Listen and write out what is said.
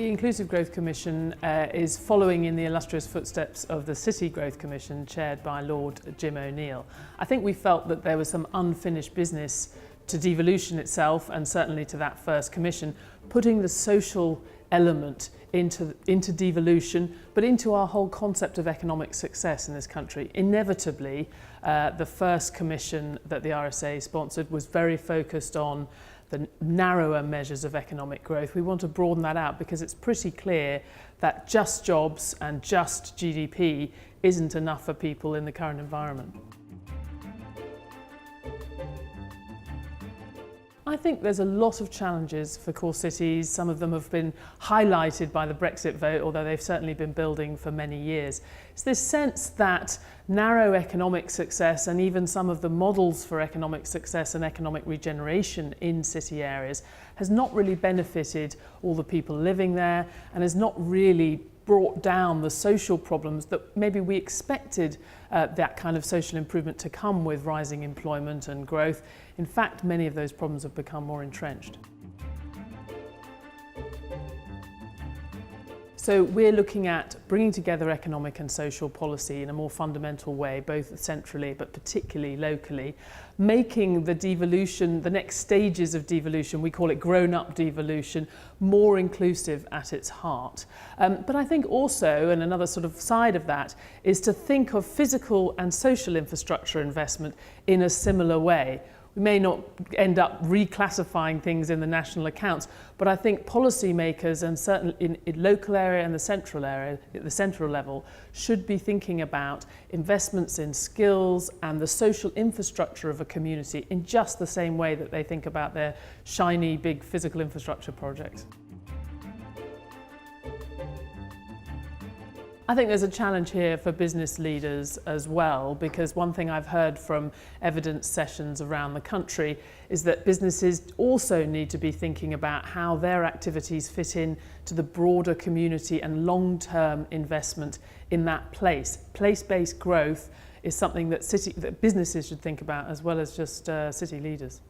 The Inclusive Growth Commission is following in the illustrious footsteps of the City Growth Commission chaired by Lord Jim O'Neill. I think we felt that there was some unfinished business to devolution itself, and certainly to that first commission, putting the social element into devolution, but into our whole concept of economic success in this country. Inevitably, the first commission that the RSA sponsored was very focused on the narrower measures of economic growth. We want to broaden that out because it's pretty clear that just jobs and just GDP isn't enough for people in the current environment. I think there's a lot of challenges for core cities. Some of them have been highlighted by the Brexit vote, although they've certainly been building for many years. It's this sense that narrow economic success, and even some of the models for economic success and economic regeneration in city areas, has not really benefited all the people living there, and has not really brought down the social problems that maybe we expected that kind of social improvement to come with rising employment and growth. In fact, many of those problems have become more entrenched. So we're looking at bringing together economic and social policy in a more fundamental way, both centrally but particularly locally, making the devolution, the next stages of devolution, we call it grown-up devolution, more inclusive at its heart. But I think also, and another sort of side of that, is to think of physical and social infrastructure investment in a similar way. We may not end up reclassifying things in the national accounts, but I think policymakers, and certainly in local area and the central area, at the central level, should be thinking about investments in skills and the social infrastructure of a community in just the same way that they think about their shiny, big physical infrastructure projects. I think there's a challenge here for business leaders as well, because one thing I've heard from evidence sessions around the country is that businesses also need to be thinking about how their activities fit in to the broader community and long-term investment in that place. Place-based growth is something that businesses should think about as well as just city leaders.